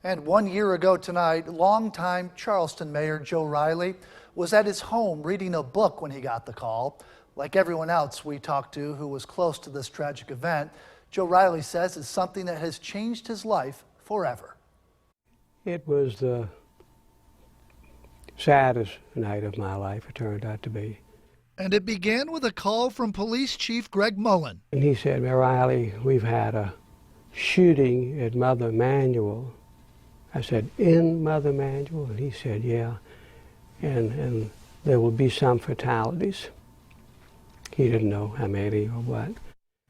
And 1 year ago tonight, longtime Charleston Mayor Joe Riley was at his home reading a book when he got the call. Like everyone else we talked to who was close to this tragic event, Joe Riley says it's something that has changed his life forever. It was the saddest night of my life, it turned out to be. And it began with a call from Police Chief Greg Mullen. And he said, "Mayor Riley, we've had a shooting at Mother Emanuel." I said, "In Mother Emanuel?" And he said, "Yeah, and there will be some fatalities." He didn't know how many or what.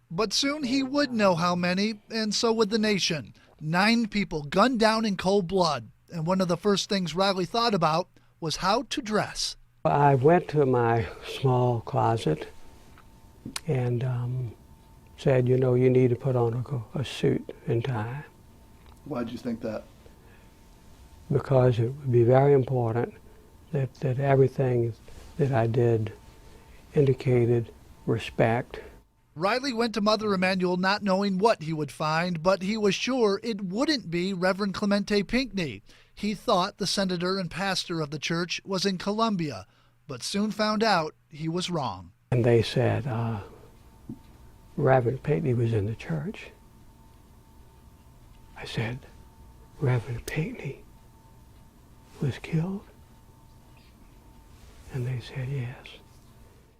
But soon he would know how many, and so would the nation. 9 people gunned down in cold blood. And one of the first things Riley thought about was how to dress. I went to my small closet and said, "You know, you need to put on a suit and tie." Why did you think that? Because it would be very important that everything that I did indicated respect. Riley went to Mother Emanuel not knowing what he would find, but he was sure it wouldn't be Reverend Clemente Pinckney. He thought the senator and pastor of the church was in Columbia, but soon found out he was wrong. And they said, Reverend Pinckney was in the church. I said, "Reverend Pinckney was killed?" And they said, "Yes."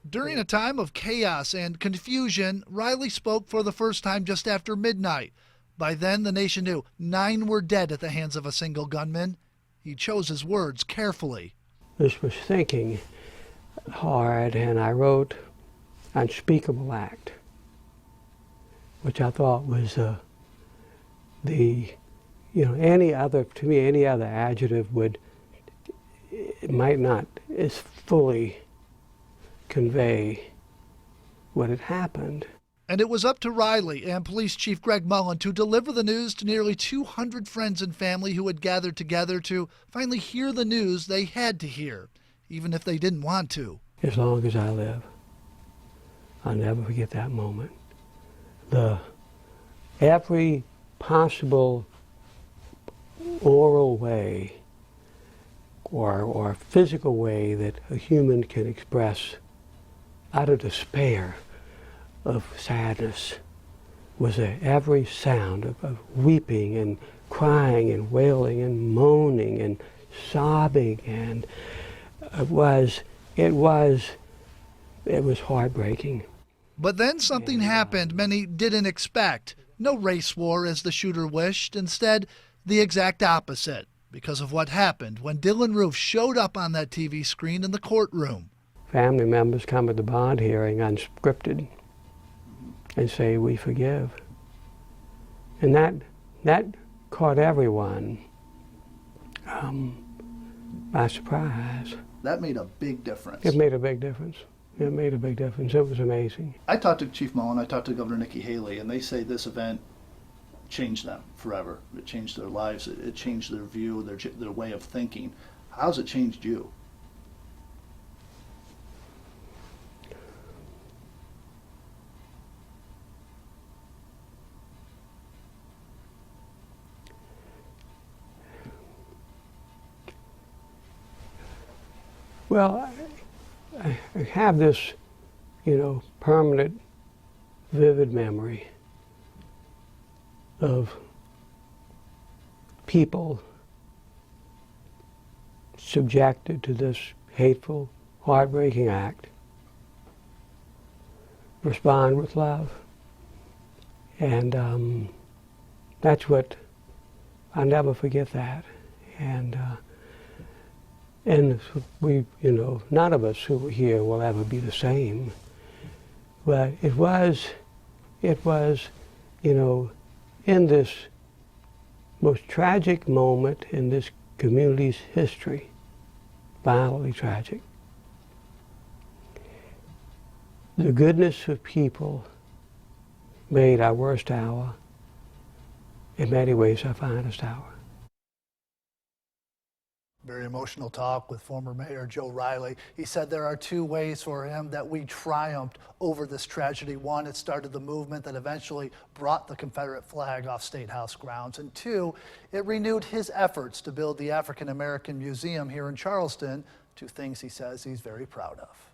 During a time of chaos and confusion, Riley spoke for the first time just after midnight. By then, the nation knew 9 were dead at the hands of a single gunman. He chose his words carefully. This was thinking hard, and I wrote "unspeakable act," which I thought was any other adjective might not as fully convey what had happened. And it was up to Riley and Police Chief Greg Mullen to deliver the news to nearly 200 friends and family who had gathered together to finally hear the news they had to hear, even if they didn't want to. As long as I live, I'll never forget that moment. Every possible oral way or physical way that a human can express out of despair of sadness was every sound of weeping and crying and wailing and moaning and sobbing, and it was heartbreaking. But then something happened many didn't expect. No race war as the shooter wished. Instead, the exact opposite, because of what happened when Dylan Roof showed up on that TV screen in the courtroom. Family members come at the bond hearing unscripted and say, "We forgive." And that caught everyone by surprise. That made a big difference. It made a big difference. It made a big difference. It was amazing. I talked to Chief Mullen, I talked to Governor Nikki Haley, and they say this event changed them forever. It changed their lives. It changed their view, their way of thinking. How's it changed you? Well, I have this, permanent, vivid memory of people subjected to this hateful, heartbreaking act respond with love. And that's what, I'll never forget that. And we, none of us who are here will ever be the same. But it was, in this most tragic moment in this community's history, violently tragic, the goodness of people made our worst hour, in many ways, our finest hour. Very emotional talk with former Mayor Joe Riley. He said there are two ways for him that we triumphed over this tragedy. One, it started the movement that eventually brought the Confederate flag off State House grounds. And two, it renewed his efforts to build the African American Museum here in Charleston, two things he says he's very proud of.